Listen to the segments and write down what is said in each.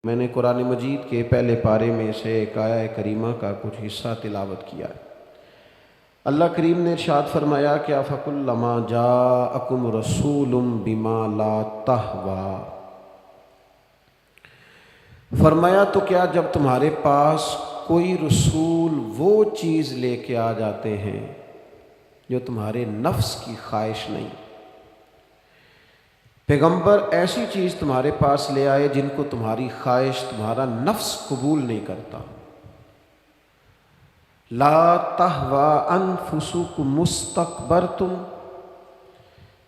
میں نے قرآن مجید کے پہلے پارے میں سے ایک آیہ کریمہ کا کچھ حصہ تلاوت کیا ہے۔ اللہ کریم نے ارشاد فرمایا کہ فَكُلَّمَا جَاءَكُمْ رَسُولٌ بِمَا لَا تَهْوَىٰ، فرمایا تو کیا جب تمہارے پاس کوئی رسول وہ چیز لے کے آ جاتے ہیں جو تمہارے نفس کی خواہش نہیں، پیغمبر ایسی چیز تمہارے پاس لے آئے جن کو تمہاری خواہش تمہارا نفس قبول نہیں کرتا، لا تہویٰ انفسکم مستکبرتم،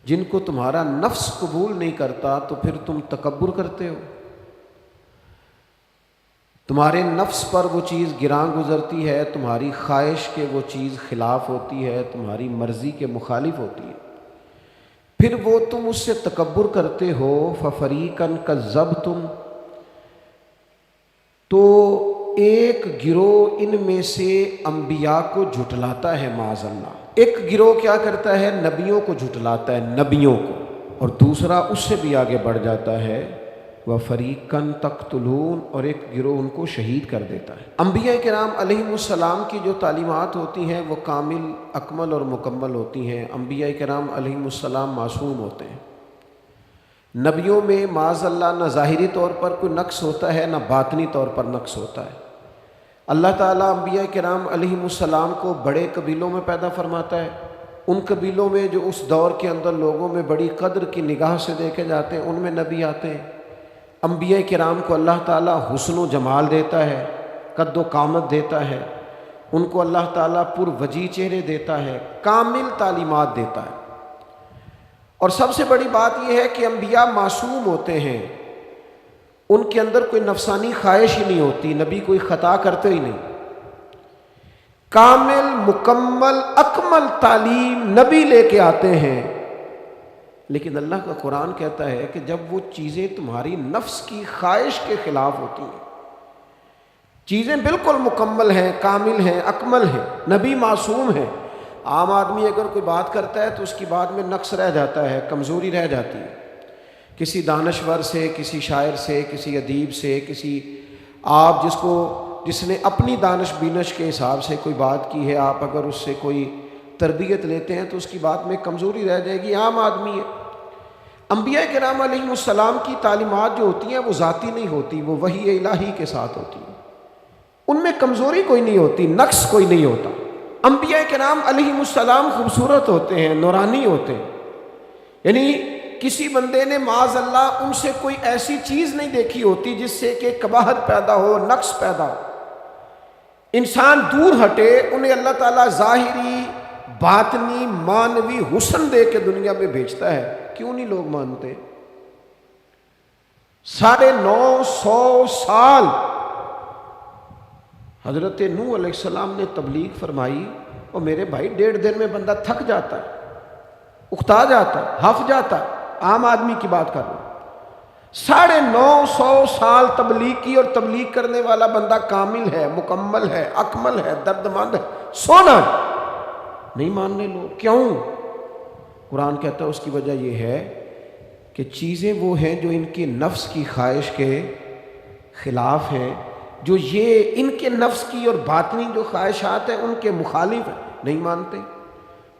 جن کو تمہارا نفس قبول نہیں کرتا تو پھر تم تکبر کرتے ہو، تمہارے نفس پر وہ چیز گراں گزرتی ہے، تمہاری خواہش کے وہ چیز خلاف ہوتی ہے، تمہاری مرضی کے مخالف ہوتی ہے، پھر وہ تم اس سے تکبر کرتے ہو۔ فَفَرِيقًا كَذَّبْتُمْ، تو ایک گروہ ان میں سے انبیاء کو جھٹلاتا ہے، معاذ اللہ، ایک گروہ کیا کرتا ہے؟ نبیوں کو جھٹلاتا ہے، نبیوں کو، اور دوسرا اس سے بھی آگے بڑھ جاتا ہے، وَفَرِيقًا تَقْتُلُونَ، اور ایک گروہ ان کو شہید کر دیتا ہے۔ انبیاء کرام علیہم السلام کی جو تعلیمات ہوتی ہیں وہ کامل، اکمل اور مکمل ہوتی ہیں۔ انبیاء کرام علیہم السلام معصوم ہوتے ہیں۔ نبیوں میں معاذ اللہ نہ ظاہری طور پر کوئی نقص ہوتا ہے نہ باطنی طور پر نقص ہوتا ہے۔ اللہ تعالیٰ انبیاء کرام علیہم السلام کو بڑے قبیلوں میں پیدا فرماتا ہے، ان قبیلوں میں جو اس دور کے اندر لوگوں میں بڑی قدر کی نگاہ سے دیکھے جاتے ہیں، ان میں نبی آتے ہیں۔ انبیاء کرام کو اللہ تعالیٰ حسن و جمال دیتا ہے، قد و قامت دیتا ہے، ان کو اللہ تعالیٰ پر وجیح چہرے دیتا ہے، کامل تعلیمات دیتا ہے۔ اور سب سے بڑی بات یہ ہے کہ انبیاء معصوم ہوتے ہیں، ان کے اندر کوئی نفسانی خواہش ہی نہیں ہوتی، نبی کوئی خطا کرتے ہی نہیں۔ کامل، مکمل، اکمل تعلیم نبی لے کے آتے ہیں، لیکن اللہ کا قرآن کہتا ہے کہ جب وہ چیزیں تمہاری نفس کی خواہش کے خلاف ہوتی ہیں، چیزیں بالکل مکمل ہیں، کامل ہیں، اکمل ہیں، نبی معصوم ہیں۔ عام آدمی اگر کوئی بات کرتا ہے تو اس کی بات میں نقص رہ جاتا ہے، کمزوری رہ جاتی ہے، کسی دانشور سے، کسی شاعر سے، کسی ادیب سے، کسی آپ جس نے اپنی دانش بینش کے حساب سے کوئی بات کی ہے، آپ اگر اس سے کوئی تربیت لیتے ہیں تو اس کی بات میں کمزوری رہ جائے گی، عام آدمی ہے۔ انبیاء کرام علیہ السلام کی تعلیمات جو ہوتی ہیں وہ ذاتی نہیں ہوتی، وہ وحی الہی کے ساتھ ہوتی ہیں، ان میں کمزوری کوئی نہیں ہوتی، نقص کوئی نہیں ہوتا۔ انبیاء کرام علیہ السلام خوبصورت ہوتے ہیں، نورانی ہوتے ہیں، یعنی کسی بندے نے معاذ اللہ ان سے کوئی ایسی چیز نہیں دیکھی ہوتی جس سے کہ قباحت پیدا ہو، نقص پیدا ہو۔ انسان دور ہٹے، انہیں اللہ تعالیٰ ظاہری، باطنی، معنوی حسن دے کے دنیا میں بھیجتا ہے، کیوں نہیں لوگ مانتے؟ 950 سال حضرت نوح علیہ السلام نے تبلیغ فرمائی، اور میرے بھائی 1.5 دن میں بندہ تھک جاتا ہے، اکتا جاتا ہے، ہف جاتا ہے، عام آدمی کی بات کر رہا ہوں۔ 950 سال تبلیغ کی، اور تبلیغ کرنے والا بندہ کامل ہے، مکمل ہے، اکمل ہے، دردمند ہے، سونا ہے، نہیں ماننے لوگ۔ کیوں؟ قرآن کہتا ہے اس کی وجہ یہ ہے کہ چیزیں وہ ہیں جو ان کے نفس کی خواہش کے خلاف ہیں، جو یہ ان کے نفس کی اور باطنی جو خواہشات ہیں ان کے مخالف ہیں، نہیں مانتے۔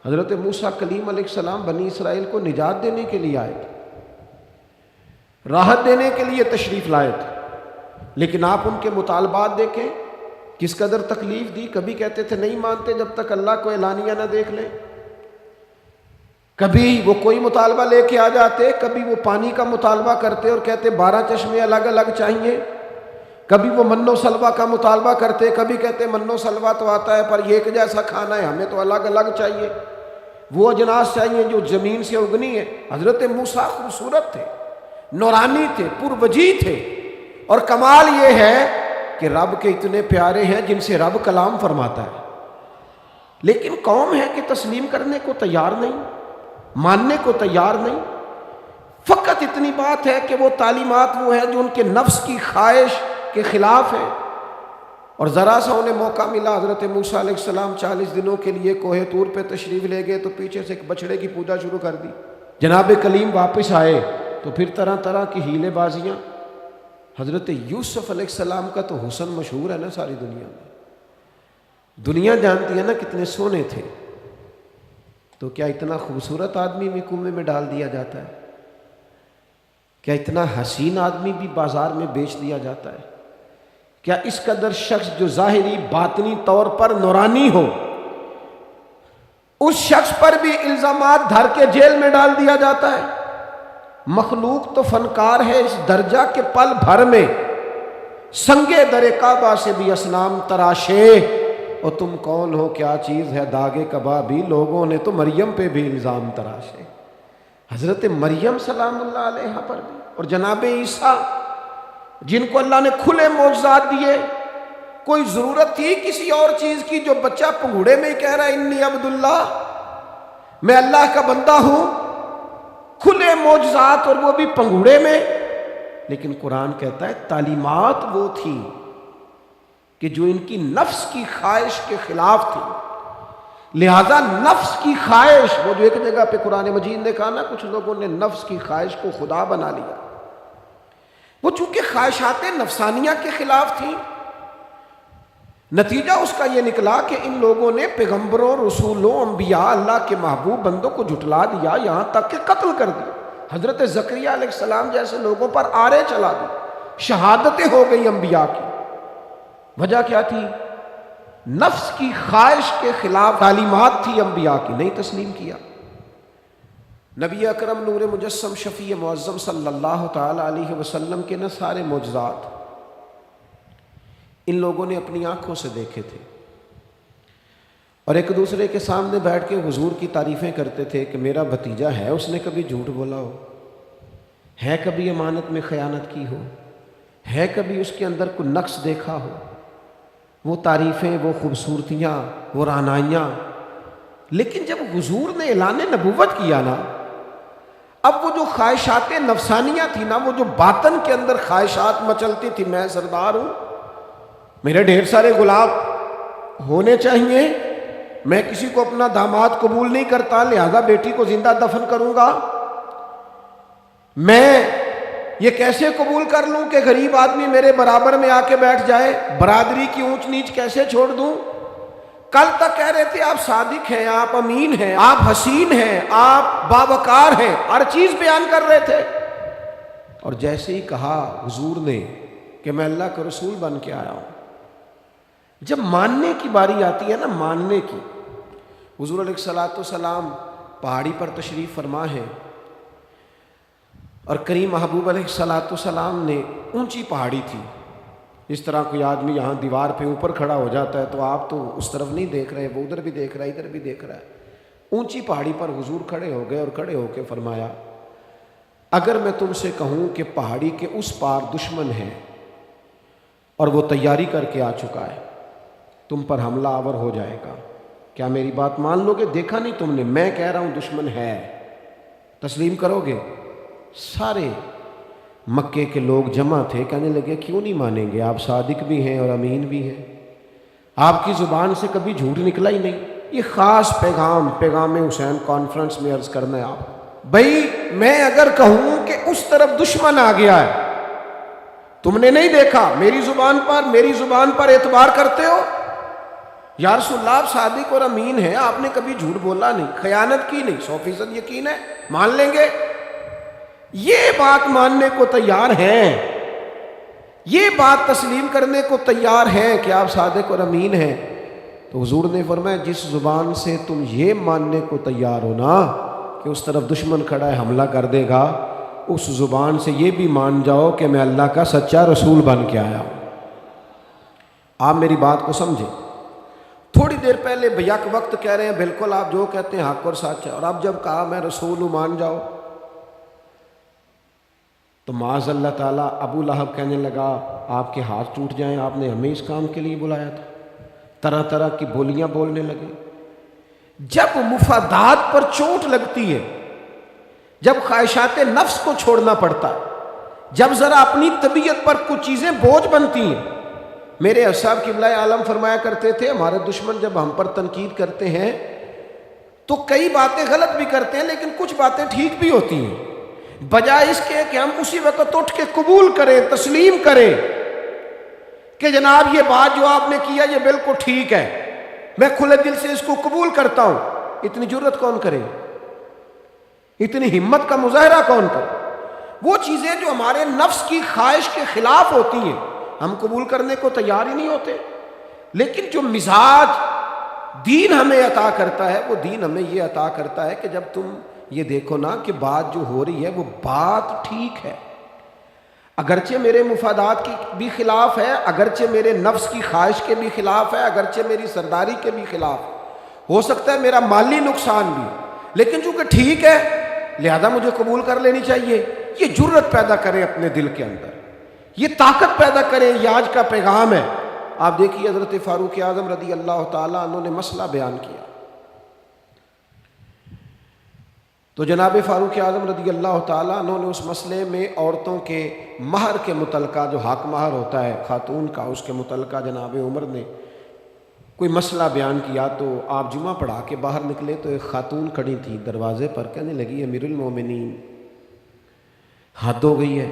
حضرت موسیٰ کلیم علیہ السلام بنی اسرائیل کو نجات دینے کے لیے آئے تھے، راحت دینے کے لیے تشریف لائے تھے، لیکن آپ ان کے مطالبات دیکھیں کس قدر تکلیف دی۔ کبھی کہتے تھے نہیں مانتے جب تک اللہ کو اعلانیہ نہ دیکھ لیں، کبھی وہ کوئی مطالبہ لے کے آ جاتے، کبھی وہ پانی کا مطالبہ کرتے اور کہتے 12 چشمے الگ الگ چاہیے، کبھی وہ من و سلوہ کا مطالبہ کرتے، کبھی کہتے من و سلوہ تو آتا ہے پر ایک جیسا کھانا ہے، ہمیں تو الگ الگ چاہیے، وہ اجناس چاہیے جو زمین سے اگنی ہے۔ حضرت موسیٰ خوبصورت تھے، نورانی تھے، پر وجیح تھے، اور کمال یہ ہے کہ رب کے اتنے پیارے ہیں جن سے رب کلام فرماتا ہے، لیکن قوم ہے کہ تسلیم کرنے کو تیار نہیں، ماننے کو تیار نہیں۔ فقط اتنی بات ہے کہ وہ تعلیمات وہ ہیں جو ان کے نفس کی خواہش کے خلاف ہیں، اور ذرا سا انہیں موقع ملا، حضرت موسیٰ علیہ السلام 40 دنوں کے لیے کوہ طور پہ تشریف لے گئے تو پیچھے سے ایک بچڑے کی پوجا شروع کر دی۔ جناب کلیم واپس آئے تو پھر طرح طرح کی ہیلے بازیاں، حضرت یوسف علیہ السلام کا تو حسن مشہور ہے نا ساری دنیا میں، دنیا جانتی ہے نا کتنے سونے تھے، تو کیا اتنا خوبصورت آدمی بھی کنویں میں ڈال دیا جاتا ہے؟ کیا اتنا حسین آدمی بھی بازار میں بیچ دیا جاتا ہے؟ کیا اس قدر شخص جو ظاہری باطنی طور پر نورانی ہو، اس شخص پر بھی الزامات دھر کے جیل میں ڈال دیا جاتا ہے؟ مخلوق تو فنکار ہے اس درجہ کے پل بھر میں سنگے در کعبہ سے بھی اصنام تراشے، اور تم کون ہو کیا چیز ہے داغے کبابی، لوگوں نے تو مریم پہ بھی الزام تراشے، حضرت مریم سلام اللہ علیہ پر بھی، اور جناب عیسیٰ جن کو اللہ نے کھلے معجزات دیے، کوئی ضرورت تھی کسی اور چیز کی؟ جو بچہ پنگوڑے میں ہی کہہ رہا ہے انی عبداللہ، میں اللہ کا بندہ ہوں، کھلے معجزات اور وہ بھی پنگوڑے میں۔ لیکن قرآن کہتا ہے تعلیمات وہ تھی کہ جو ان کی نفس کی خواہش کے خلاف تھی، لہذا نفس کی خواہش، وہ جو ایک جگہ پہ قرآن مجید نے کہا نا کچھ لوگوں نے نفس کی خواہش کو خدا بنا لیا، وہ چونکہ خواہشات نفسانیہ کے خلاف تھیں، نتیجہ اس کا یہ نکلا کہ ان لوگوں نے پیغمبروں، رسولوں، انبیاء، اللہ کے محبوب بندوں کو جھٹلا دیا، یہاں تک کہ قتل کر دیا۔ حضرت زکریہ علیہ السلام جیسے لوگوں پر آرے چلا دی، شہادتیں ہو گئی انبیاء کی۔ وجہ کیا تھی؟ نفس کی خواہش کے خلاف تعلیمات تھی انبیاء کی، نہیں تسلیم کیا۔ نبی اکرم نور مجسم شفیع معظم صلی اللہ تعالی علیہ وسلم کے نہ سارے معجزات ان لوگوں نے اپنی آنکھوں سے دیکھے تھے، اور ایک دوسرے کے سامنے بیٹھ کے حضور کی تعریفیں کرتے تھے کہ میرا بھتیجا ہے، اس نے کبھی جھوٹ بولا ہو، ہے کبھی امانت میں خیانت کی ہو، ہے کبھی اس کے اندر کوئی نقص دیکھا ہو۔ وہ تعریفیں، وہ خوبصورتیاں، وہ رعنائیاں۔ لیکن جب حضور نے اعلان نبوت کیا نا، اب وہ جو خواہشات نفسانیہ تھی نا، وہ جو باطن کے اندر خواہشات مچلتی تھی، میں سردار ہوں، میرے ڈھیر سارے غلام ہونے چاہیے، میں کسی کو اپنا داماد قبول نہیں کرتا لہذا بیٹی کو زندہ دفن کروں گا، میں یہ کیسے قبول کر لوں کہ غریب آدمی میرے برابر میں آ کے بیٹھ جائے، برادری کی اونچ نیچ کیسے چھوڑ دوں۔ کل تک کہہ رہے تھے آپ صادق ہیں، آپ امین ہیں، آپ حسین ہیں، آپ باوقار ہیں، ہر چیز بیان کر رہے تھے، اور جیسے ہی کہا حضور نے کہ میں اللہ کا رسول بن کے آیا ہوں، جب ماننے کی باری آتی ہے نا، ماننے کی، حضور علیہ الصلوۃ والسلام پہاڑی پر تشریف فرما ہے، اور کریم محبوب علیہ الصلوۃ والسلام نے اونچی پہاڑی تھی، اس طرح کوئی آدمی یہاں دیوار پہ اوپر کھڑا ہو جاتا ہے تو آپ تو اس طرف نہیں دیکھ رہے، وہ ادھر بھی دیکھ رہا ہے، ادھر بھی دیکھ رہا ہے۔ اونچی پہاڑی پر حضور کھڑے ہو گئے، اور کھڑے ہو کے فرمایا اگر میں تم سے کہوں کہ پہاڑی کے اس پار دشمن ہے اور وہ تیاری کر کے آ چکا ہے، تم پر حملہ آور ہو جائے گا، کیا میری بات مان لو گے؟ دیکھا نہیں تم نے، میں کہہ رہا ہوں دشمن ہے، تسلیم کرو گے؟ سارے مکے کے لوگ جمع تھے، کہنے لگے کیوں نہیں مانیں گے، آپ صادق بھی ہیں اور امین بھی ہیں، آپ کی زبان سے کبھی جھوٹ نکلا ہی نہیں۔ یہ خاص پیغام حسین کانفرنس میں عرض کرنا ہے آپ، بھائی میں اگر کہوں کہ اس طرف دشمن آ گیا ہے، تم نے نہیں دیکھا، میری زبان پر اعتبار کرتے ہو؟ یا رسول اللہ آپ صادق اور امین ہیں، آپ نے کبھی جھوٹ بولا نہیں، خیانت کی نہیں، 100% یقین ہے، مان لیں گے؟ یہ بات ماننے کو تیار ہیں، یہ بات تسلیم کرنے کو تیار ہیں کہ آپ صادق اور امین ہیں، تو حضور نے فرمایا جس زبان سے تم یہ ماننے کو تیار ہو نا کہ اس طرف دشمن کھڑا ہے حملہ کر دے گا، اس زبان سے یہ بھی مان جاؤ کہ میں اللہ کا سچا رسول بن کے آیا ہوں۔ آپ میری بات کو سمجھیں، تھوڑی دیر پہلے بیک وقت کہہ رہے ہیں بالکل آپ جو کہتے ہیں حق اور سچ ہے، اور اب جب کہا میں رسول ہوں مان جاؤ، تو معاذ اللہ تعالیٰ ابو لہب کہنے لگا آپ کے ہاتھ ٹوٹ جائیں، آپ نے ہمیں اس کام کے لیے بلایا تھا، طرح طرح کی بولیاں بولنے لگے۔ جب مفادات پر چوٹ لگتی ہے، جب خواہشات نفس کو چھوڑنا پڑتا ہے، جب ذرا اپنی طبیعت پر کچھ چیزیں بوجھ بنتی ہیں، میرے اصحاب قبلہ عالم فرمایا کرتے تھے ہمارے دشمن جب ہم پر تنقید کرتے ہیں تو کئی باتیں غلط بھی کرتے ہیں لیکن کچھ باتیں ٹھیک بھی ہوتی ہیں، بجائے اس کے کہ ہم اسی وقت اٹھ کے قبول کریں، تسلیم کریں کہ جناب یہ بات جو آپ نے کیا یہ بالکل ٹھیک ہے، میں کھلے دل سے اس کو قبول کرتا ہوں. اتنی جرت کون کرے؟ اتنی ہمت کا مظاہرہ کون کرے؟ وہ چیزیں جو ہمارے نفس کی خواہش کے خلاف ہوتی ہیں ہم قبول کرنے کو تیار ہی نہیں ہوتے. لیکن جو مزاج دین ہمیں عطا کرتا ہے، وہ دین ہمیں یہ عطا کرتا ہے کہ جب تم یہ دیکھو نا کہ بات جو ہو رہی ہے وہ بات ٹھیک ہے، اگرچہ میرے مفادات کی بھی خلاف ہے، اگرچہ میرے نفس کی خواہش کے بھی خلاف ہے، اگرچہ میری سرداری کے بھی خلاف ہے، ہو سکتا ہے میرا مالی نقصان بھی، لیکن چونکہ ٹھیک ہے لہذا مجھے قبول کر لینی چاہیے. یہ جرت پیدا کریں اپنے دل کے اندر، یہ طاقت پیدا کریں. یہ آج کا پیغام ہے. آپ دیکھیے حضرت فاروق اعظم رضی اللہ تعالیٰ عنہ نے مسئلہ بیان کیا تو جناب فاروق اعظم رضی اللہ تعالیٰ عنہ نے اس مسئلے میں عورتوں کے مہر کے متعلقہ، جو حق مہر ہوتا ہے خاتون کا، اس کے متعلقہ جناب عمر نے کوئی مسئلہ بیان کیا. تو آپ جمعہ پڑھا کے باہر نکلے تو ایک خاتون کھڑی تھی دروازے پر، کہنے لگی امیر المومنین حد ہو گئی ہے،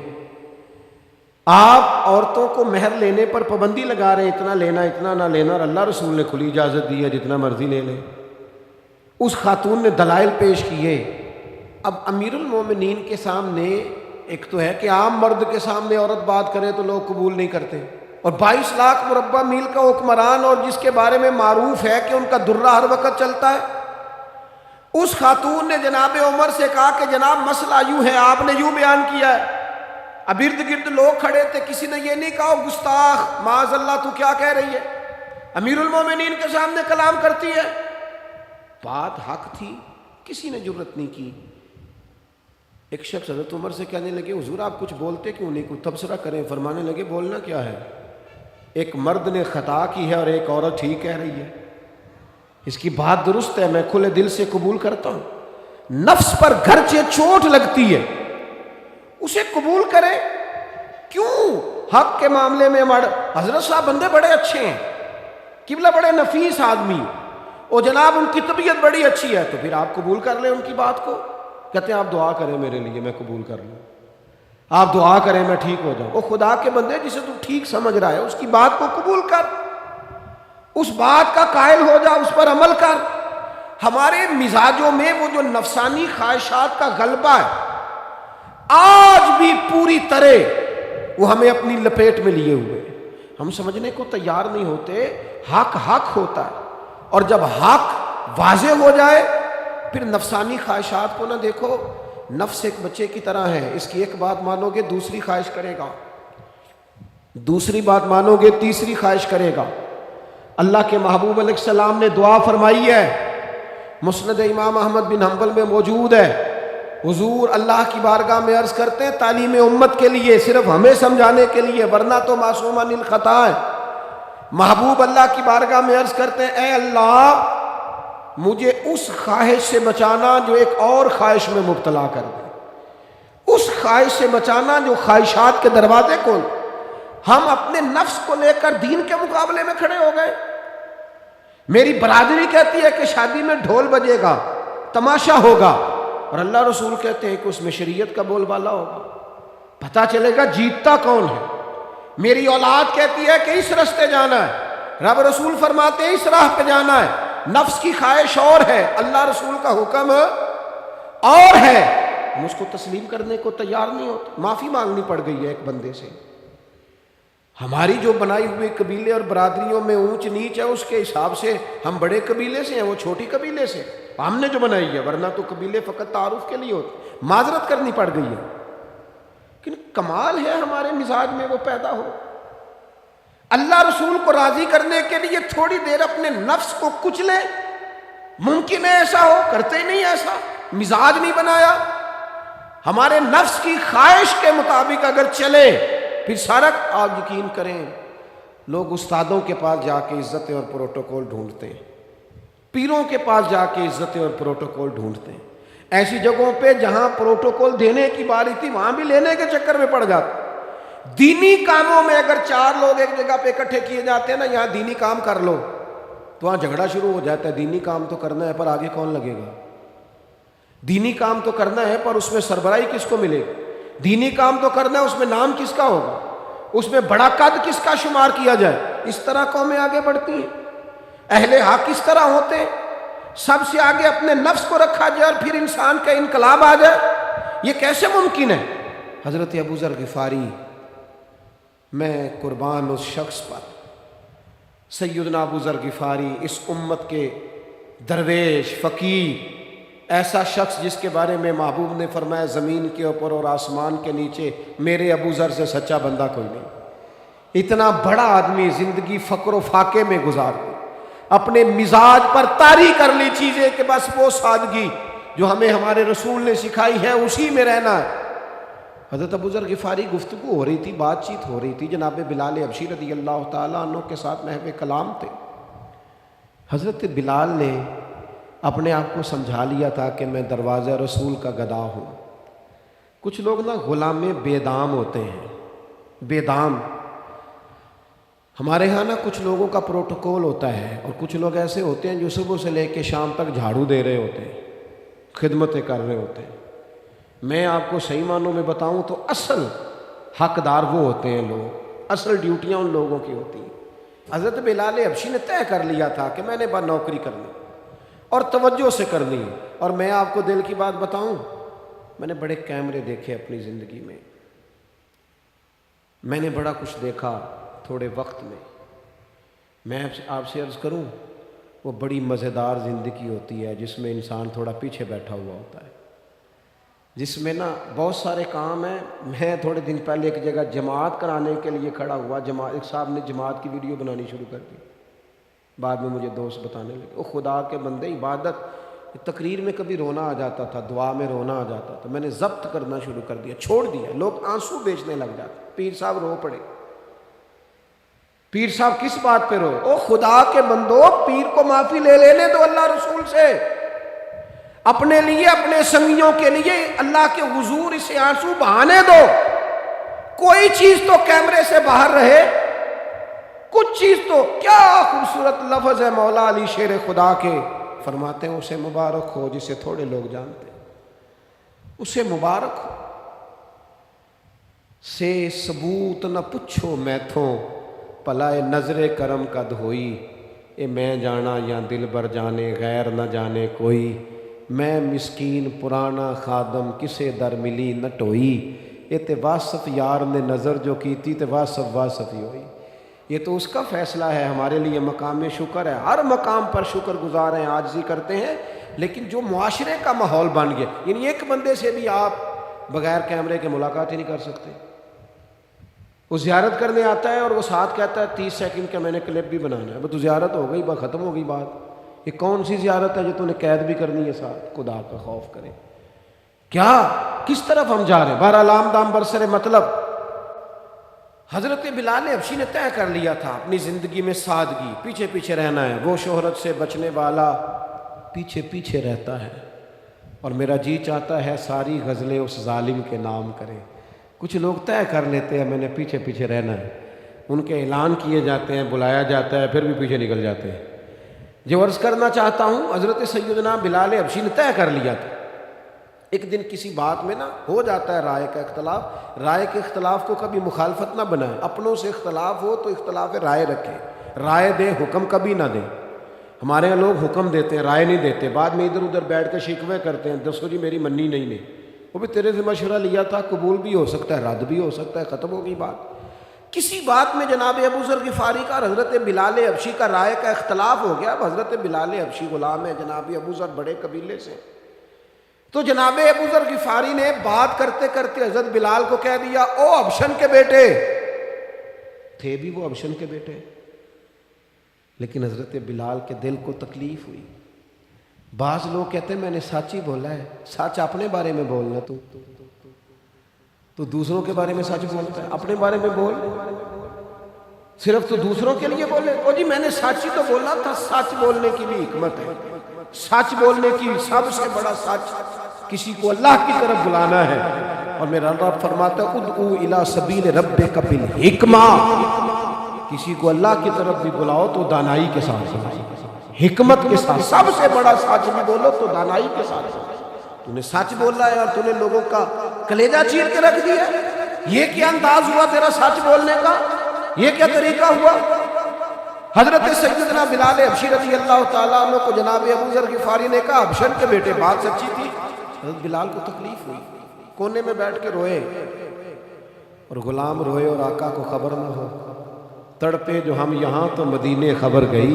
آپ عورتوں کو مہر لینے پر پابندی لگا رہے ہیں، اتنا لینا اتنا نہ لینا، اور اللہ رسول نے کھلی اجازت دی ہے جتنا مرضی لے لیں. اس خاتون نے دلائل پیش کیے. اب امیر المومنین کے سامنے ایک تو ہے کہ عام مرد کے سامنے عورت بات کرے تو لوگ قبول نہیں کرتے، اور 22 لاکھ مربع میل کا حکمران اور جس کے بارے میں معروف ہے کہ ان کا درہ ہر وقت چلتا ہے. اس خاتون نے جناب عمر سے کہا کہ جناب مسئلہ یوں ہے، آپ نے یوں بیان کیا ہے. اب ارد گرد لوگ کھڑے تھے، کسی نے یہ نہیں کہا گستاخ معاذ اللہ تو کیا کہہ رہی ہے، امیر المومنین کے سامنے کلام کرتی ہے. بات حق تھی، کسی نے جرت نہیں کی. ایک شخص حضرت عمر سے کہنے لگے حضور آپ کچھ بولتے کیوں نہیں، کچھ تبصرہ کریں. فرمانے لگے بولنا کیا ہے، ایک مرد نے خطا کی ہے اور ایک عورت ٹھیک کہہ رہی ہے، اس کی بات درست ہے، میں کھلے دل سے قبول کرتا ہوں. نفس پر گرچہ چوٹ لگتی ہے اسے قبول کرے. کیوں حق کے معاملے میں ہمارے حضرت صاحب بندے بڑے اچھے ہیں، قبلہ بڑے نفیس آدمی، اور جناب ان کی طبیعت بڑی اچھی ہے، تو پھر آپ قبول کر لیں ان کی بات کو. کہتے ہیں آپ دعا کریں میرے لیے میں قبول کر لوں، آپ دعا کریں میں ٹھیک ہو جاؤں. وہ خدا کے بندے جسے تو ٹھیک سمجھ رہا ہے اس کی بات کو قبول کر، اس بات کا قائل ہو جا، اس پر عمل کر. ہمارے مزاجوں میں وہ جو نفسانی خواہشات کا غلبہ ہے آج بھی پوری طرح وہ ہمیں اپنی لپیٹ میں لیے ہوئے. ہم سمجھنے کو تیار نہیں ہوتے حق حق ہوتا ہے، اور جب حق واضح ہو جائے پھر نفسانی خواہشات کو نہ دیکھو. نفس ایک بچے کی طرح ہے، اس کی ایک بات مانو گے دوسری خواہش کرے گا، دوسری بات مانو گے تیسری خواہش کرے گا. اللہ کے محبوب علیہ السلام نے دعا فرمائی ہے، مسند امام احمد بن حنبل میں موجود ہے. حضور اللہ کی بارگاہ میں عرض کرتے ہیں تعلیم امت کے لیے، صرف ہمیں سمجھانے کے لیے، ورنہ تو معصوم عن الخطا ہے. محبوب اللہ کی بارگاہ میں عرض کرتے ہیں اے اللہ مجھے اس خواہش سے بچانا جو ایک اور خواہش میں مبتلا کر دے، اس خواہش سے بچانا جو خواہشات کے دروازے کھول. ہم اپنے نفس کو لے کر دین کے مقابلے میں کھڑے ہو گئے. میری برادری کہتی ہے کہ شادی میں ڈھول بجے گا، تماشا ہوگا، اور اللہ رسول کہتے ہیں کہ اس میں شریعت کا بول بالا ہوگا، پتہ چلے گا جیتتا کون ہے. میری اولاد کہتی ہے کہ اس راستے جانا ہے، رب رسول فرماتے ہیں اس راہ پہ جانا ہے. نفس کی خواہش اور ہے، اللہ رسول کا حکم اور ہے. ہم اس کو تسلیم کرنے کو تیار نہیں ہوتے. معافی مانگنی پڑ گئی ہے ایک بندے سے. ہماری جو بنائی ہوئی قبیلے اور برادریوں میں اونچ نیچ ہے اس کے حساب سے ہم بڑے قبیلے سے ہیں، وہ چھوٹی قبیلے سے ہم نے جو بنائی ہے، ورنہ تو قبیلے فقط تعارف کے لیے ہوتے. معذرت کرنی پڑ گئی ہے. لیکن کمال ہے ہمارے مزاج میں وہ پیدا ہو. اللہ رسول کو راضی کرنے کے لیے تھوڑی دیر اپنے نفس کو کچلے. ممکن ہے ایسا ہو؟ کرتے ہی نہیں ایسا، مزاج نہیں بنایا. ہمارے نفس کی خواہش کے مطابق اگر چلے پھر سارا. آپ یقین کریں لوگ استادوں کے پاس جا کے عزتیں اور پروٹوکول ڈھونڈتے ہیں، پیروں کے پاس جا کے عزتیں اور پروٹوکول ڈھونڈتے ہیں. ایسی جگہوں پہ جہاں پروٹوکول دینے کی باری تھی وہاں بھی لینے کے چکر میں پڑ جاتے. دینی کاموں میں اگر 4 لوگ ایک جگہ پہ اکٹھے کیے جاتے ہیں نا، یہاں دینی کام کر لو، تو وہاں جھگڑا شروع ہو جاتا ہے. دینی کام تو کرنا ہے پر آگے کون لگے گا. دینی کام تو کرنا ہے پر اس میں سربراہی کس کو ملے گی؟ دینی کام تو کرنا ہے، اس میں نام کس کا ہوگا؟ اس میں بڑا قد کس کا شمار کیا جائے؟ اس طرح قومیں آگے بڑھتی ہیں۔ اہل حق اس طرح ہوتے ہیں، سب سے آگے اپنے نفس کو رکھا جائے اور پھر انسان کا انقلاب آ جائے، یہ کیسے ممکن ہے؟ حضرت ابو ذر غفاری، میں قربان اس شخص پر، سیدنا ابو ذر غفاری اس امت کے درویش فقیر، ایسا شخص جس کے بارے میں محبوب نے فرمایا زمین کے اوپر اور آسمان کے نیچے میرے ابو ذر سے سچا بندہ کوئی نہیں۔ اتنا بڑا آدمی زندگی فقر و فاقے میں گزار دی، اپنے مزاج پر طاری کر لی چیزیں کہ بس وہ سادگی جو ہمیں ہمارے رسول نے سکھائی ہے اسی میں رہنا ہے۔ حضرت ابو ذر غفاری گفتگو ہو رہی تھی، بات چیت ہو رہی تھی، جناب بلال حبشی رضی اللہ تعالیٰ عنہ کے ساتھ محو کلام تھے۔ حضرت بلال نے اپنے آپ کو سمجھا لیا تھا کہ میں دروازہ رسول کا گدا ہوں۔ کچھ لوگ نا غلام بے دام ہوتے ہیں، بے دام۔ ہمارے ہاں نا کچھ لوگوں کا پروٹوکول ہوتا ہے اور کچھ لوگ ایسے ہوتے ہیں جو صبح سے لے کے شام تک جھاڑو دے رہے ہوتے ہیں، خدمتیں کر رہے ہوتے ہیں۔ میں آپ کو صحیح معنوں میں بتاؤں تو اصل حقدار وہ ہوتے ہیں لوگ، اصل ڈیوٹیاں ان لوگوں کی ہوتی ہیں۔ حضرت بلال حبشی نے طے کر لیا تھا کہ میں نے بس نوکری کرنی اور توجہ سے کرنی ہے۔ اور میں آپ کو دل کی بات بتاؤں، میں نے بڑے کیمرے دیکھے اپنی زندگی میں، میں نے بڑا کچھ دیکھا تھوڑے وقت میں۔ میں آپ سے عرض کروں، وہ بڑی مزیدار زندگی ہوتی ہے جس میں انسان تھوڑا پیچھے بیٹھا ہوا ہوتا ہے، جس میں نا بہت سارے کام ہیں۔ میں تھوڑے دن پہلے ایک جگہ جماعت کرانے کے لیے کھڑا ہوا، ایک صاحب نے جماعت کی ویڈیو بنانی شروع کر دی، بعد میں مجھے دوست بتانے لگے وہ خدا کے بندے، عبادت تقریر میں کبھی رونا آ جاتا تھا، دعا میں رونا آ جاتا تھا، میں نے ضبط کرنا شروع کر دیا، چھوڑ دیا۔ لوگ آنسو بیچنے لگ جاتے، پیر صاحب رو پڑے۔ پیر صاحب کس بات پہ رو؟ او خدا کے بندو، پیر کو معافی لے لینے دو اللہ رسول سے، اپنے لیے اپنے سنگیوں کے لیے اللہ کے حضور اسے آنسو بہانے دو۔ کوئی چیز تو کیمرے سے باہر رہے، کچھ چیز تو۔ کیا خوبصورت لفظ ہے مولا علی شیر خدا کے، فرماتے ہیں اسے مبارک ہو جسے تھوڑے لوگ جانتے ہیں، اسے مبارک ہو۔ سے ثبوت نہ پچھو میتھوں، پلائے نظر کرم کا دھوئی، اے میں جانا یا دل بر جانے غیر نہ جانے کوئی، میں مسکین پرانا خادم کسے در ملی نہ ٹوئی، اے تے واسف یار نے نظر جو کی تھی تے واسف واسف ہی ہوئی۔ یہ تو اس کا فیصلہ ہے، ہمارے لیے مقام شکر ہے، ہر مقام پر شکر گزار ہیں، عاجزی کرتے ہیں، لیکن جو معاشرے کا ماحول بن گیا، یعنی ایک بندے سے بھی آپ بغیر کیمرے کے ملاقات ہی نہیں کر سکتے۔ وہ زیارت کرنے آتا ہے اور وہ ساتھ کہتا ہے 30 سیکنڈ کا میں نے کلپ بھی بنانا ہے، وہ تو زیارت ہو گئی، بس ختم ہو گئی بات۔ یہ کون سی زیارت ہے جو تو نے قید بھی کرنی ہے ساتھ؟ خدا کا خوف کرے، کیا کس طرف ہم جا رہے ہیں؟ بہرحال عام دام برسر مطلب، حضرت بلال حبشی نے طے کر لیا تھا اپنی زندگی میں سادگی، پیچھے پیچھے رہنا ہے۔ وہ شہرت سے بچنے والا پیچھے پیچھے رہتا ہے، اور میرا جی چاہتا ہے ساری غزلیں اس ظالم کے نام کریں۔ کچھ لوگ طے کر لیتے ہیں میں نے پیچھے پیچھے رہنا ہے، ان کے اعلان کیے جاتے ہیں، بلایا جاتا ہے، پھر بھی پیچھے نکل جاتے ہیں۔ جو عرض کرنا چاہتا ہوں، حضرت سیدنا بلال حبشی نے طے کر لیا تھا۔ ایک دن کسی بات میں نا ہو جاتا ہے رائے کا اختلاف، رائے کے اختلاف کو کبھی مخالفت نہ بنائیں، اپنوں سے اختلاف ہو تو اختلاف رائے رکھیں، رائے دیں، حکم کبھی نہ دیں۔ ہمارے یہاں لوگ حکم دیتے ہیں، رائے نہیں دیتے، بعد میں ادھر ادھر بیٹھ کے شکوے کرتے ہیں، دسو جی میری منی نہیں، وہ بھی تیرے سے مشورہ لیا تھا، قبول بھی ہو سکتا ہے، رد بھی ہو سکتا ہے، ختم ہو گئی بات۔ کسی بات میں جناب ابو ذر غفاری کا اور حضرت بلال حبشی کا رائے کا اختلاف ہو گیا۔ اب حضرت بلال حبشی غلام ہے، جناب ابو ذر بڑے قبیلے سے، تو جناب ابو ذر غفاری نے بات کرتے کرتے حضرت بلال کو کہہ دیا، او حبشن کے بیٹے، تھے بھی وہ حبشن کے بیٹے، لیکن حضرت بلال کے دل کو تکلیف ہوئی۔ بعض لوگ کہتے ہیں میں نے سچ ہی بولا ہے، سچ اپنے بارے میں بولنا، تو دوسروں کے بارے میں سچ بولتا ہے، اپنے بارے میں بول، صرف تو دوسروں کے لیے بولے۔ او جی میں نے سچ ہی تو بولا تھا، سچ بولنے کی بھی حکمت ہے، سچ بولنے کی سب سے بڑا سچ کسی کو اللہ کی طرف بلانا ہے، اور میرا رب فرماتا ہے ادعو الی سبیل ربک بالحکمہ، کسی کو اللہ کی طرف بھی بلاؤ تو دانائی کے ساتھ، حکمت کے ساتھ، سب سے بڑا سچ بھی بولو تو دانائی کے ساتھ۔ تو نے سچ بولا ہے اور تو نے لوگوں کا کلیجہ چیر کے رکھ دیا. یہ کیا انداز ہوا تیرا سچ بولنے کا؟ یہ کیا طریقہ ہوا؟ حضرت سیدنا بلال حبشی رضی اللہ تعالیٰ عنہ کو جناب ابو ذر غفاری نے کہا حبشن کے بیٹے بات سچی تھی. حضرت بلال کو تکلیف ہوئی، کونے میں بیٹھ کے روئے، اور غلام روئے اور آقا کو خبر نہ ہو. تڑپے جو ہم یہاں تو مدینے خبر گئی.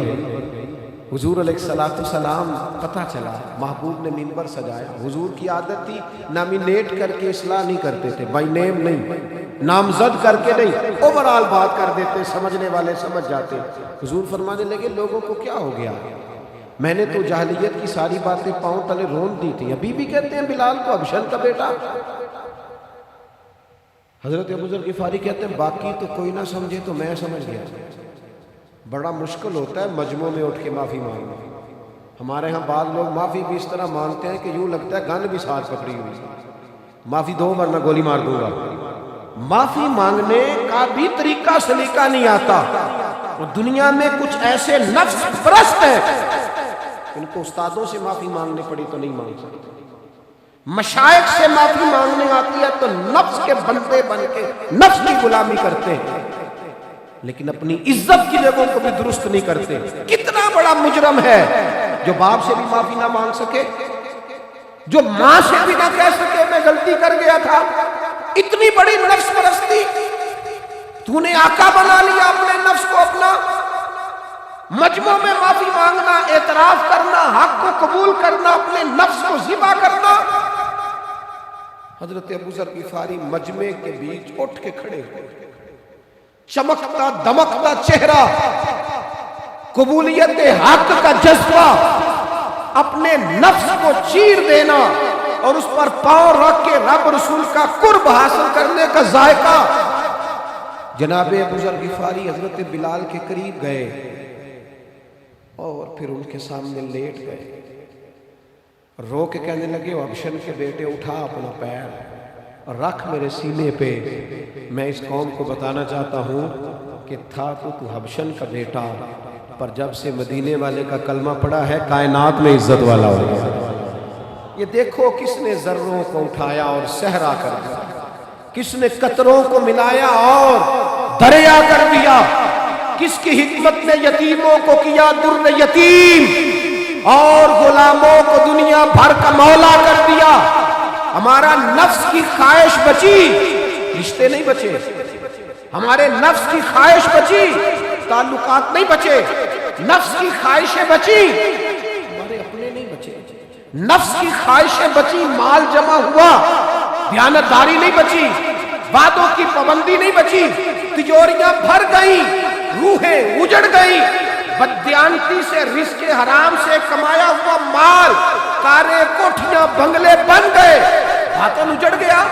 حضور علیہ السلام پتہ چلا، محبوب نے منبر سجایا. حضور کی عادت تھی نامینیٹ کر کے اصلاح نہیں کرتے تھے، بائی نیم نہیں، نامزد کر کے نہیں، اوورال بات کر دیتے، سمجھنے والے سمجھ جاتے. حضور فرمانے لگے لوگوں کو کیا ہو گیا؟ میں نے تو جاہلیت کی ساری باتیں پاؤں تلے رون دی تھی، ابھی بھی کہتے ہیں بلال کو حبشن کا بیٹا. حضرت ابو ذر غفاری کہتے ہیں باقی تو کوئی نہ سمجھے تو میں سمجھ گیا. بڑا مشکل ہوتا ہے مجمع میں اٹھ کے معافی مانگنا. ہمارے ہاں بعض لوگ معافی بھی اس طرح مانگتے ہیں کہ یوں لگتا ہے گن بھی ساتھ پکڑی ہوئی، معافی دو ورنہ گولی مار دوں گا. معافی مانگنے کا بھی طریقہ سلیقہ نہیں آتا. دنیا میں کچھ ایسے نفس پرست ہیں ان کو استادوں سے معافی مانگنے پڑی تو نہیں مانگ سکتے. مشائخ سے معافی مانگنے آتی ہے تو نفس کے بندے بن کے نفس کی غلامی کرتے ہیں، لیکن اپنی عزت کی جگہوں کو بھی درست نہیں کرتے. کتنا بڑا مجرم ہے جو باپ سے بھی معافی نہ مانگ سکے، جو ماں سے بھی نہ کہہ سکے میں غلطی کر گیا تھا. اتنی بڑی نفس پرستی. تو نے آقا بنا لیا اپنے نفس کو اپنا. مجمع میں معافی مانگنا، اعتراف کرنا، حق کو قبول کرنا، اپنے نفس کو ذبح کرنا. حضرت ابو ذر غفاری مجمع کے بیچ اٹھ کے کھڑے ہوئے، چمکتا دمکتا چہرہ، قبولیت حق کا جذبہ، اپنے نفس کو چیر دینا اور اس پر پاؤں رکھ کے رب رسول کا قرب حاصل کرنے کا ذائقہ. جناب ابو ذر غفاری حضرت بلال کے قریب گئے اور پھر ان کے سامنے لیٹ گئے، رو کے کہنے لگے حبشن کے بیٹے اٹھا اپنا پیر اور رکھ میرے سینے پہ. میں اس قوم کو بتانا چاہتا ہوں کہ تھا تو حبشن کا بیٹا، پر جب سے مدینے والے کا کلمہ پڑا ہے کائنات میں عزت والا ہو گیا. یہ دیکھو کس نے ذروں کو اٹھایا اور صحرا کر دیا، کس نے قطروں کو ملایا اور دریا کر دیا، کس کی حکمت نے یتیموں کو کیا در یتیم اور غلاموں کو دنیا بھر کا مولا کر دیا. ہمارا نفس کی خواہش بچی، رشتے نہیں بچے. ہمارے نفس کی خواہش بچی، تعلقات نہیں بچے. نفس کی خواہشیں بچی، ہمارے اپنے نہیں بچے. نفس کی خواہشیں بچی، مال جمع ہوا، دیانتداری نہیں بچی، وعدوں کی پابندی نہیں بچی، تجوریاں بھر گئیں، روحیں اجڑ گئیں. بددیانتی سے رزق حرام سے کمایا ہوا مال، کاریں کوٹھیاں بنگلے بن گئے، باطن اجڑ گیا.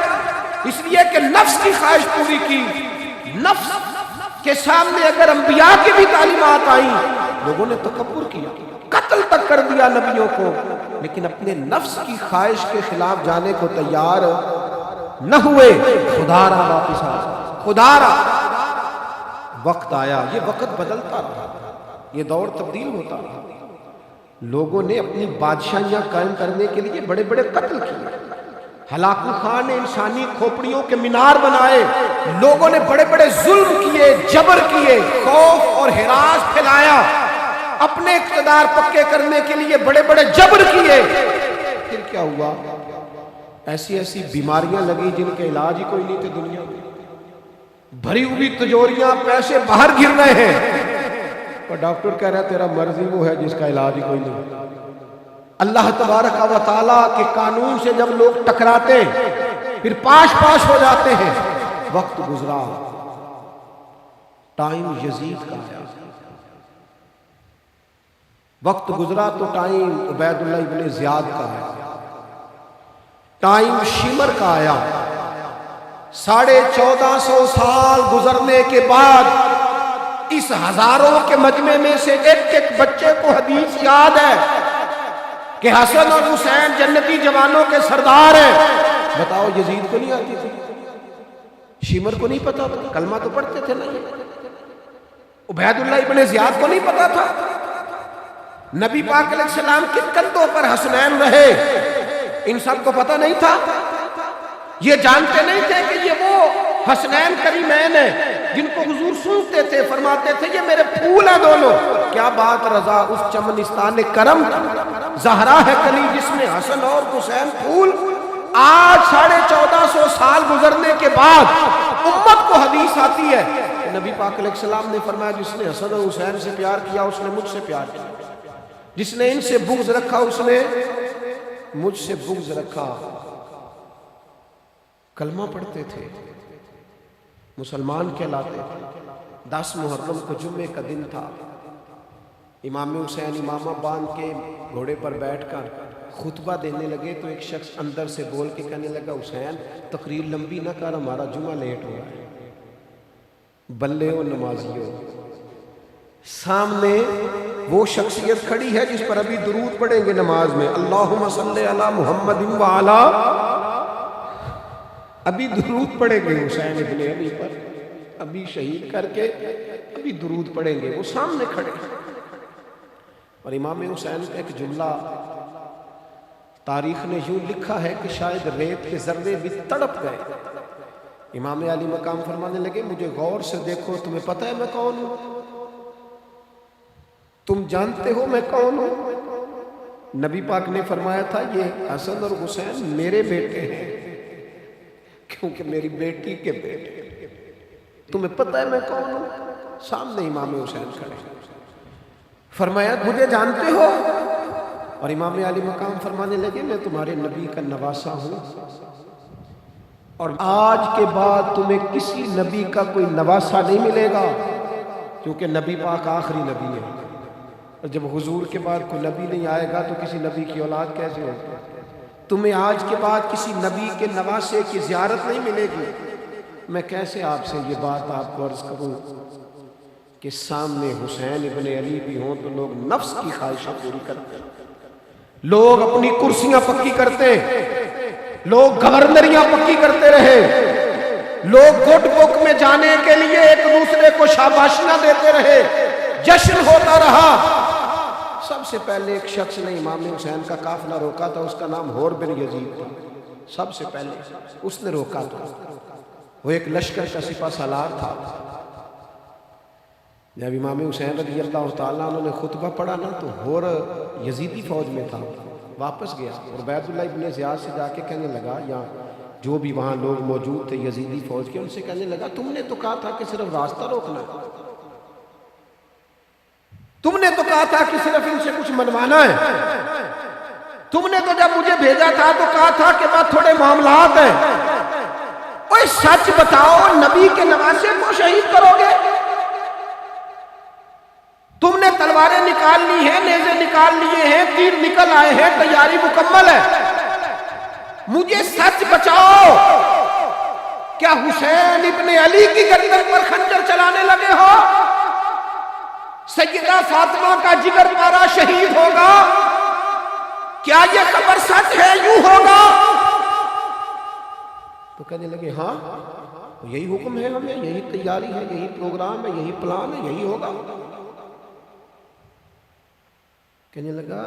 اس لیے کہ نفس کی خواہش پوری کی. نفس کے سامنے اگر انبیاء کی بھی تعلیمات آئیں، لوگوں نے تکبر کیا، قتل تک کر دیا نبیوں کو، لیکن اپنے نفس کی خواہش کے خلاف جانے کو تیار نہ ہوئے. خدا را واپس آ، خدا را. وقت آیا، یہ وقت بدلتا رہا، یہ دور تبدیل ہوتا رہا. لوگوں نے اپنی بادشاہیاں قائم کرنے کے لیے بڑے بڑے قتل کیے. ہلاکو خان نے انسانی کھوپڑیوں کے مینار بنائے. لوگوں نے بڑے بڑے ظلم کیے، جبر کیے، خوف اور ہراس پھیلایا. اپنے اقتدار پکے کرنے کے لیے بڑے بڑے جبر کیے. پھر کیا ہوا؟ ایسی ایسی بیماریاں لگی جن کے علاج ہی کوئی نہیں تھے دنیا میں. بھری ہوئی تجوریاں، پیسے باہر گر رہے ہیں، اور ڈاکٹر کہہ رہا ہے تیرا مرض ہی وہ ہے جس کا علاج ہی کوئی نہیں. اللہ تبارک و تعالیٰ کے قانون سے جب لوگ ٹکراتے پھر پاش پاش ہو جاتے ہیں. وقت گزرا، ٹائم یزید کا آیا. وقت گزرا تو ٹائم عبید اللہ ابن زیاد کا آیا، ٹائم شمر کا آیا. 1450 سال گزرنے کے بعد اس ہزاروں کے مجمع میں سے ایک ایک بچے کو حدیث یاد ہے کہ حسن اور حسین جنتی جوانوں کے سردار ہیں. بتاؤ یزید کو نہیں آتی تھی؟ شمر کو نہیں پتا تھا؟ کلمہ تو پڑھتے تھے نا. عبید اللہ ابن زیاد کو نہیں پتا تھا؟ نبی پاک علیہ السلام کے کندھوں پر حسنین رہے، ان سب کو پتہ نہیں تھا؟ یہ جانتے نہیں تھے کہ یہ وہ حسنین کریمین ہیں جن کو حضور سنتے تھے، فرماتے تھے یہ میرے پھول ہیں دونوں؟ کیا بات رضا، اس چمنستان کرم زہرا ہے کلی جس میں حسن اور حسین پھول۔ آج 1450 سال گزرنے کے بعد امت کو حدیث آتی ہے، نبی پاک علیہ السلام نے فرمایا جس نے حسن اور حسین سے پیار کیا اس نے مجھ سے پیار کیا، جس نے ان سے بغض رکھا اس نے مجھ سے بغض رکھا۔ کلمہ پڑھتے تھے، مسلمان کہلاتے تھے۔ 10 محرم کو جمعے کا دن تھا، امام حسین امامہ باندھ کے گھوڑے پر بیٹھ کر خطبہ دینے لگے تو ایک شخص اندر سے بول کے کہنے لگا حسین تقریر لمبی نہ کر، ہمارا جمعہ لیٹ ہو رہا ہے۔ بلے و نمازیوں، سامنے وہ شخصیت کھڑی ہے جس پر ابھی درود پڑھیں گے نماز میں، اللہم صلی علی محمد وعلا، ابھی درود پڑھیں گے حسین ابن علی پر، ابھی شہید کر کے ابھی درود پڑھیں گے، وہ سامنے کھڑے۔ اور امام حسین کا ایک جملہ تاریخ نے یوں لکھا ہے کہ شاید ریت کے ذرے بھی تڑپ گئے۔ امام علی مقام فرمانے لگے مجھے غور سے دیکھو، تمہیں پتہ ہے میں کون ہوں؟ تم جانتے ہو میں کون ہوں؟ نبی پاک نے فرمایا تھا یہ حسن اور حسین میرے بیٹے ہیں کیونکہ میری بیٹی کے بیٹے۔ تمہیں پتہ ہے میں کون ہوں؟ سامنے امام حسین کھڑے، فرمایا مجھے جانتے ہو؟ اور امام علی مقام فرمانے لگے میں تمہارے نبی کا نواسہ ہوں، اور آج کے بعد تمہیں کسی نبی کا کوئی نواسہ نہیں ملے گا، کیونکہ نبی پاک آخری نبی ہے، اور جب حضور کے بعد کوئی نبی نہیں آئے گا تو کسی نبی کی اولاد کیسے ہوگی؟ تمہیں آج کے بعد کسی نبی کے نواسے کی زیارت نہیں ملے گی۔ میں کیسے آپ سے یہ بات آپ کو عرض کروں کہ سامنے حسین ابن علی بھی ہوں تو لوگ نفس کی خواہشیں پوری کرتے ہیں، لوگ اپنی کرسیاں پکی کرتے ہیں، لوگ گورنریاں پکی کرتے رہے، لوگ گڈ بک میں جانے کے لیے ایک دوسرے کو شاباشیاں دیتے رہے، جشن ہوتا رہا۔ سب سے پہلے ایک شخص نے امام حسین کا قافلہ روکا تھا، اس کا نام حور بن یزید تھا، سب سے پہلے اس نے روکا تھا، وہ ایک لشکر کا سپہ سالار تھا۔ جب امام حسین رضی اللہ تعالیٰ عنہ نے خطبہ پڑھا نا تو حور یزیدی فوج میں تھا، واپس گیا اور عبید اللہ ابن زیاد سے جا کے کہنے لگا، یا جو بھی وہاں لوگ موجود تھے یزیدی فوج کے، ان سے کہنے لگا تم نے تو کہا تھا کہ صرف راستہ روکنا ہے، تم نے تو کہا تھا کہ صرف ان سے کچھ منوانا ہے، تم نے تو جب مجھے بھیجا تھا تو کہا تھا کہ بات تھوڑے معاملات ہیں، اوہ سچ بتاؤ نبی کے نواسے کو شہید کرو گے؟ تم نے تلواریں نکال لی ہیں، نیزے نکال لیے ہیں، تیر نکل آئے ہیں، تیاری مکمل ہے، مجھے سچ بچاؤ، کیا حسین ابن علی کی گردن پر خنجر چلانے لگے ہو؟ سیدہ فاطمہ کا جگر پارا شہید ہوگا، کیا یہ خبر سچ ہے؟ یوں ہوگا؟ تو کہنے لگے ہاں یہی حکم ہے ہمیں، یہی تیاری ہے، یہی پروگرام ہے، یہی پلان ہے، یہی ہوگا۔ کہنے لگا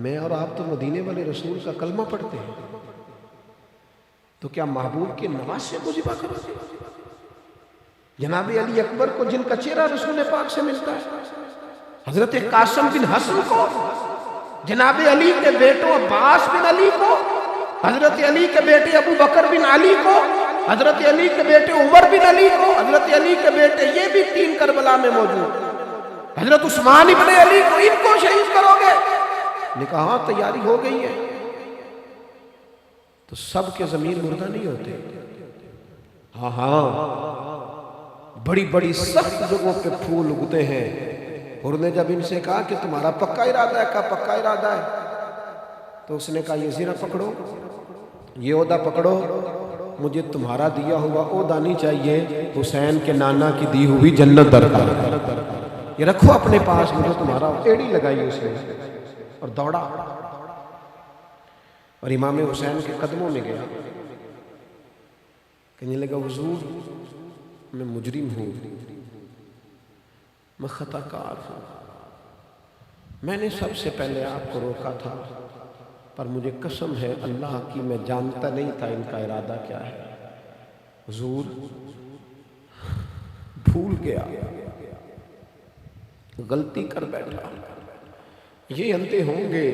میں اور آپ تو مدینے والے رسول کا کلمہ پڑھتے ہیں، تو کیا محبوب کے نواسے کو ذبح کرو گے؟ جناب علی اکبر کو جن کا چہرہ رسول پاک سے ملتا ہے، حضرت قاسم بن حسن کو، جناب علی کے بیٹوں عباس بن علی کو، حضرت علی کے بیٹے ابو بکر بن علی کو، حضرت علی کے بیٹے عمر بن علی کو، حضرت علی کے بیٹے یہ بھی 3 کربلا میں موجود، حضرت عثمان ابن علی کو، ان کو شہید کرو گے؟ نے کہا ہاں تیاری ہو گئی ہے۔ تو سب کے ضمیر مردہ نہیں ہوتے، ہاں بڑی بڑی سخت جگہوں پہ پھول اگتے ہیں۔ اور نے جب ان سے کہا کہ تمہارا پکا ارادہ ہے، کہا پکا ارادہ ہے، تو اس نے کہا یہ زیرہ پکڑو، یہ عہدہ پکڑو، مجھے تمہارا دیا ہوا عہدہ نہیں چاہیے، حسین کے نانا کی دی ہوئی جنت درکار، یہ رکھو اپنے پاس، مجھے تمہارا ایڑی لگائی اس نے، اور دوڑا اور امام حسین کے قدموں میں گیا، کہنے لگا حضور میں مجرم ہوں، میں خطا کار ہوں، میں نے سب سے پہلے آپ کو روکا تھا، پر مجھے قسم ہے اللہ کی میں جانتا نہیں تھا ان کا ارادہ کیا ہے. حضور بھول گیا، غلطی کر بیٹھا. یہ اندھے ہوں گے،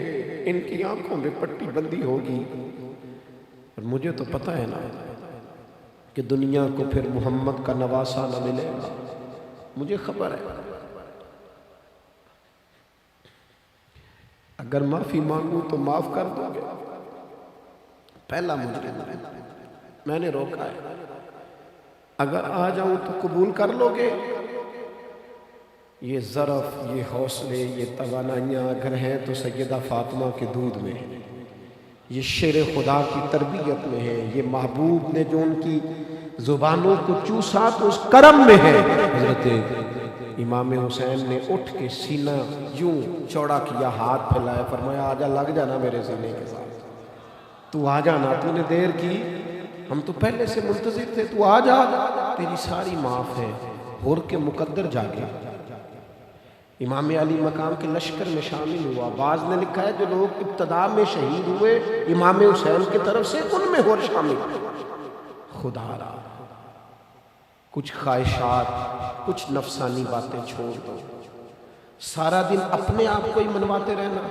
ان کی آنکھوں میں پٹی بندی ہوگی، اور مجھے تو پتہ ہے نا کہ دنیا کو پھر محمد کا نواسہ نہ ملے گا. مجھے خبر ہے اگر معافی مانگوں تو معاف کر دو گے. پہلا مجرم میں نے روکا ہے، اگر آ جاؤں تو قبول کر لو گے. یہ ظرف، یہ حوصلے، یہ توانائیاں اگر ہیں تو سیدہ فاطمہ کے دودھ میں ہیں، یہ شیر خدا کی تربیت میں ہے، یہ محبوب نے جو ان کی زبانوں کو چوسا تو اس کرم میں ہے. حضرت امام حسین نے اٹھ کے سینہ یوں چوڑا کیا، ہاتھ پھیلائے، فرمایا آجا، لگ جانا میرے سینے کے ساتھ، تو آ جانا، تو نے دیر کی، ہم تو پہلے سے منتظر تھے، تو آ جا، تیری ساری معاف ہے. ہور کے مقدر جاگے امام علی مقام کے لشکر میں شامل ہوا. بعض نے لکھا ہے جو لوگ ابتدا میں شہید ہوئے امام حسین کی طرف سے، ان میں ہور شامل. خدا را کچھ خواہشات، کچھ نفسانی باتیں چھوڑ دو. سارا دن اپنے آپ کو ہی منواتے رہنا.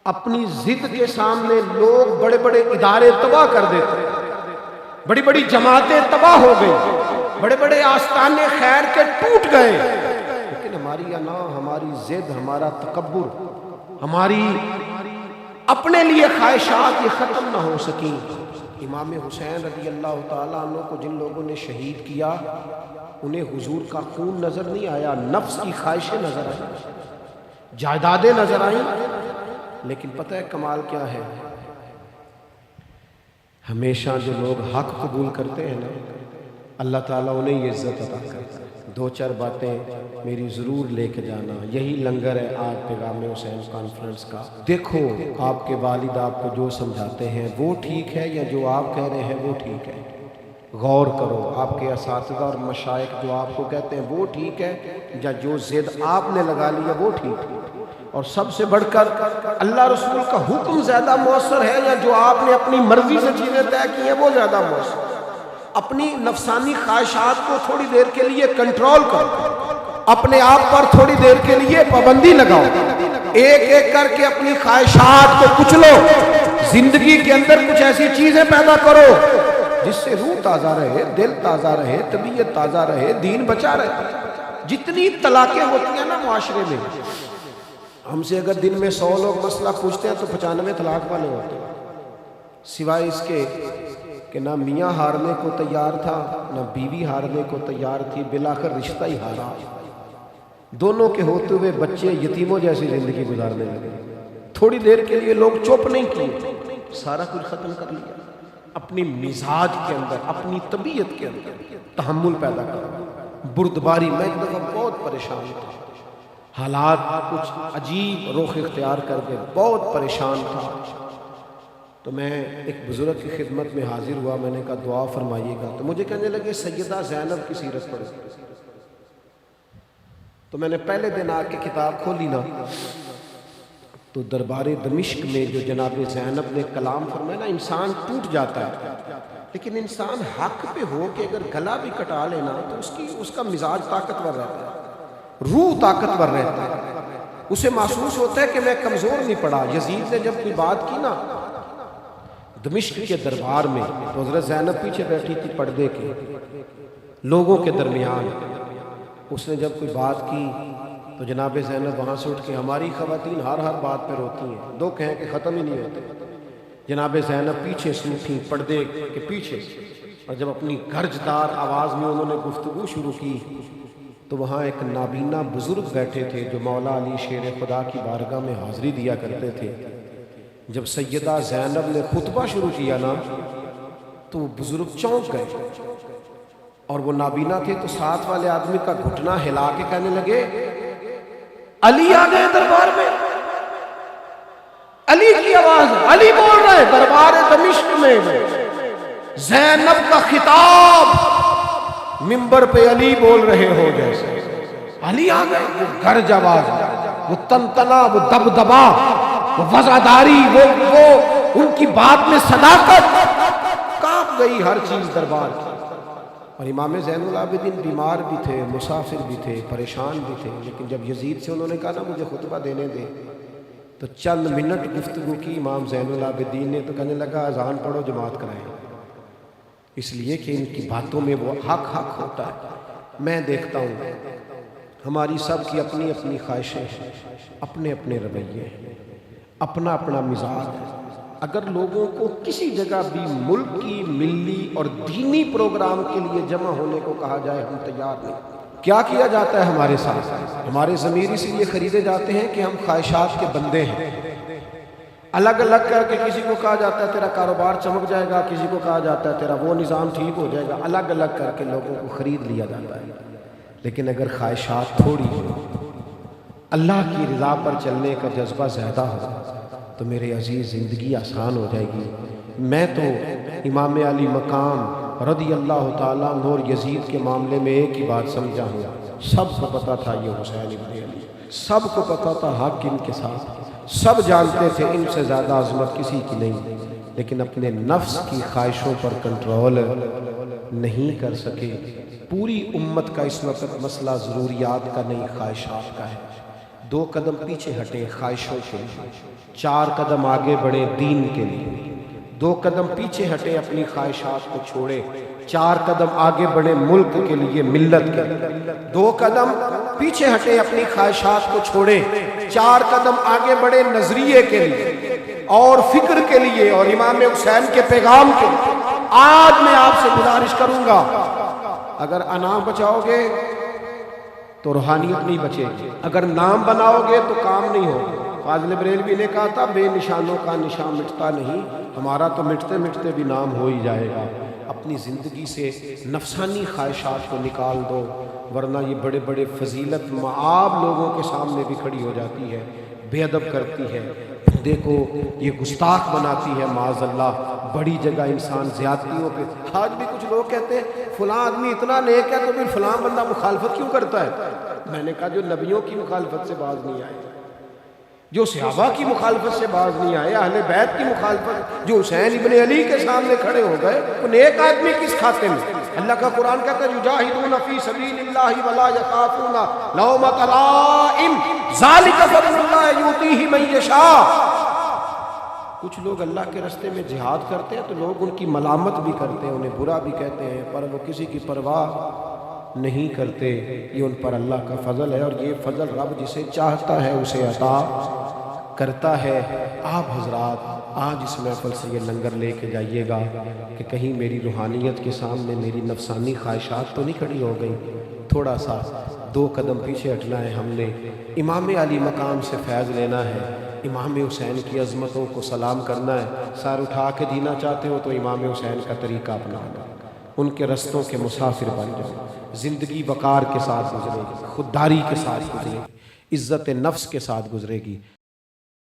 اپنی ضد کے سامنے لوگ بڑے بڑے ادارے تباہ کر دیتے، بڑی بڑی جماعتیں تباہ ہو گئی، بڑے بڑے آستانے خیر کے ٹوٹ گئے. لیکن ہماری انا، ہماری ضد، ہمارا تکبر، ہماری اپنے لیے خواہشات یہ ختم نہ ہو سکیں. امام حسین رضی اللہ تعالیٰ عنہ کو جن لوگوں نے شہید کیا انہیں حضور کا خون نظر نہیں آیا، نفس کی خواہشیں نظر آئیں، جائیدادیں نظر آئیں. لیکن پتہ ہے کمال کیا ہے؟ ہمیشہ جو لوگ حق قبول کرتے ہیں نا، اللہ تعالیٰ انہیں یہ عزت عطا کرتا ہے. دو چار باتیں میری ضرور لے کے جانا. یہی لنگر ہے آج پیغام حسین کانفرنس کا. دیکھو آپ کے والد آپ کو جو سمجھاتے ہیں وہ ٹھیک ہے یا جو آپ کہہ رہے ہیں وہ ٹھیک ہے؟ غور کرو. آپ کے اساتذہ اور مشائخ جو آپ کو کہتے ہیں وہ ٹھیک ہے یا جو ضد آپ نے لگا لیا وہ ٹھیک ہے؟ اور سب سے بڑھ کر اللہ رسول کا حکم زیادہ مؤثر ہے یا جو آپ نے اپنی مرضی سے چیزیں طے کی ہیں وہ زیادہ مؤثر؟ اپنی نفسانی خواہشات کو تھوڑی دیر کے لیے کنٹرول کرو، اپنے آپ پر تھوڑی دیر کے لیے پابندی لگاؤ، ایک ایک کر کے اپنی خواہشات کو کچلو. زندگی کے اندر کچھ ایسی چیزیں پیدا کرو جس سے روح تازہ رہے، دل تازہ رہے، طبیعت تازہ رہے، دین بچا رہے. جتنی طلاقیں ہوتی ہیں نا معاشرے میں، ہم سے اگر دن میں 100 لوگ مسئلہ پوچھتے ہیں تو 95 طلاق والے ہوتے ہیں. سوائے اس کے کہ نہ میاں ہارنے کو تیار تھا نہ بیوی ہارنے کو تیار تھی، بالآخر رشتہ ہی ہارا. دونوں کے ہوتے ہوئے بچے یتیموں جیسی زندگی گزارنے لگے. تھوڑی دیر کے لیے لوگ چپ نہیں کیے، سارا کچھ ختم کر لیا. اپنی مزاج کے اندر، اپنی طبیعت کے اندر تحمل پیدا کرو، بردباری. میں ایک دفعہ بہت پریشان تھا، حالات کچھ عجیب رخ اختیار کر کے بہت پریشان تھا. تو میں ایک بزرگ کی خدمت میں حاضر ہوا، میں نے کہا دعا فرمائیے گا. تو مجھے کہنے لگے سیدہ زینب کی سیرت پڑھ. تو میں نے پہلے دن آ کے کتاب کھولی نا تو دربار دمشق میں جو جناب زینب نے کلام فرمایا نا، انسان ٹوٹ جاتا ہے. لیکن انسان حق پہ ہو کہ اگر گلا بھی کٹا لینا تو اس کا مزاج طاقتور رہتا ہے، روح طاقتور رہتا ہے، اسے محسوس ہوتا ہے کہ میں کمزور نہیں پڑا. یزید نے جب کوئی بات کی نا دمشق کے دربار میں تو حضرت زینب پیچھے بیٹھی تھی پردے کے لوگوں کے درمیان. اس نے جب کوئی بات کی تو جناب زینب وہاں سے اٹھ کے، ہماری خواتین ہر بات پہ روتی ہیں، دو کہیں کہ ختم ہی نہیں ہوتے. جناب زینب پیچھے سے اٹھی پردے کے پیچھے، اور جب اپنی گرجدار آواز میں انہوں نے گفتگو شروع کی تو وہاں ایک نابینا بزرگ بیٹھے تھے جو مولا علی شیر خدا کی بارگاہ میں حاضری دیا کرتے تھے. جب سیدہ زینب نے خطبہ شروع کیا نا تو وہ بزرگ چونک گئے، اور وہ نابینا تھے تو ساتھ والے آدمی کا گھٹنا ہلا کے کہنے لگے علی آ گئے دربار میں. علی کی آواز، علی بول رہے دربار دمشق میں. زینب کا خطاب، منبر پہ علی بول رہے ہو جیسے. علی آ گئے، وہ گرج آواز، وہ تنتنا، وہ دبدبا. وہ وفاداری، وہ ان کی بات میں صداقت، کانپ گئی ہر چیز دربار کی۔ اور امام زین العابدین بیمار بھی تھے، مسافر بھی تھے، پریشان بھی تھے، لیکن جب یزید سے انہوں نے کہا نا مجھے خطبہ دینے دے، تو چند منٹ گفتگو کی امام زین العابدین نے، تو کہنے لگا اذان پڑھو جماعت کرائیں، اس لیے کہ ان کی باتوں میں وہ حق ہوتا ہے۔ میں دیکھتا ہوں ہماری سب کی اپنی اپنی خواہشیں ہیں، اپنے اپنے رویے ہیں، اپنا اپنا مزاج ہے۔ اگر لوگوں کو کسی جگہ بھی ملکی، ملی اور دینی پروگرام کے لیے جمع ہونے کو کہا جائے، ہم تیار نہیں۔ کیا کیا جاتا ہے ہمارے ساتھ؟ ہمارے ضمیر اس لیے خریدے جاتے ہیں کہ ہم خواہشات کے بندے ہیں۔ الگ الگ کر کے کسی کو کہا جاتا ہے تیرا کاروبار چمک جائے گا، کسی کو کہا جاتا ہے تیرا وہ نظام ٹھیک ہو جائے گا، الگ الگ کر کے لوگوں کو خرید لیا جاتا ہے۔ لیکن اگر خواہشات تھوڑی ہو، اللہ کی رضا پر چلنے کا جذبہ زیادہ ہو، تو میرے عزیز زندگی آسان ہو جائے گی۔ میں تو امام علی مقام رضی اللہ تعالیٰ عنہ اور یزید کے معاملے میں ایک ہی بات سمجھا ہوں، سب کو پتا تھا یہ حسین ابن علی، سب کو پتا تھا حق ان کے ساتھ، سب جانتے تھے ان سے زیادہ عظمت کسی کی نہیں، لیکن اپنے نفس کی خواہشوں پر کنٹرول نہیں کر سکے۔ پوری امت کا اس وقت مسئلہ ضروریات کا نہیں، خواہشات کا ہے۔ 2 قدم پیچھے ہٹیں خواہشوں کے لیے، 4 قدم آگے بڑھیں دین کے لیے۔ 2 قدم پیچھے ہٹیں اپنی خواہشات کو چھوڑیں، 4 قدم آگے بڑھیں ملک کے لیے، ملت کے لیے۔ 2 قدم پیچھے ہٹیں اپنی خواہشات کو چھوڑیں، 4 قدم آگے بڑھیں نظریے کے لیے اور فکر کے لیے اور امام حسین کے پیغام کے لیے۔ آج میں آپ سے گزارش کروں گا، اگر انا بچاؤ گے تو روحانیت نہیں بچے گی، اگر نام بناؤ گے تو کام نہیں ہوگا۔ فاضل بریلوی نے کہا تھا بے نشانوں کا نشان مٹتا نہیں، ہمارا تو مٹتے مٹتے بھی نام ہو ہی جائے گا۔ اپنی زندگی سے نفسانی خواہشات کو نکال دو، ورنہ یہ بڑے بڑے فضیلت معاب لوگوں کے سامنے بھی کھڑی ہو جاتی ہے، بے ادب کرتی ہے، بندے کو یہ گستاخ بناتی ہے معاذ اللہ۔ بڑی جگہ انسان زیادتیوں پہ، آج بھی کچھ لوگ کہتے ہیں فلاں آدمی اتنا نیک ہے تو پھر فلاں بندہ مخالفت کیوں کرتا ہے؟ میں نے کہا جو نبیوں کی مخالفت سے باز نہیں آئے، جو صحابہ کی مخالفت سے باز نہیں آئے، اہل بیت کی مخالفت، جو حسین ابن علی کے سامنے کھڑے ہو گئے، وہ نیک آدمی کس کھاتے میں؟ اللہ کا قرآن کہتا ہے یجاہدون فی سبیل اللہ ولا یخافون لومۃ لائم ذالک فضل اللہ یؤتیہ من یشاء۔ کچھ لوگ اللہ کے راستے میں جہاد کرتے ہیں تو لوگ ان کی ملامت بھی کرتے ہیں، انہیں برا بھی کہتے ہیں، پر وہ کسی کی پرواہ نہیں کرتے۔ یہ ان پر اللہ کا فضل ہے، اور یہ فضل رب جسے چاہتا ہے اسے عطا کرتا ہے۔ آپ حضرات آج اس محفل سے یہ لنگر لے کے جائیے گا کہ کہیں میری روحانیت کے سامنے میری نفسانی خواہشات تو نہیں کھڑی ہو گئی۔ تھوڑا سا 2 قدم پیچھے ہٹنا ہے ہم نے، امام علی مقام سے فیض لینا ہے، امام حسین کی عظمتوں کو سلام کرنا ہے۔ سر اٹھا کے جینا چاہتے ہو تو امام حسین کا طریقہ اپنانا، ان کے رستوں کے مسافر بن جاؤ۔ زندگی وقار کے ساتھ گزرے گی، خودداری کے ساتھ گزرے گی، عزت نفس کے ساتھ گزرے گی۔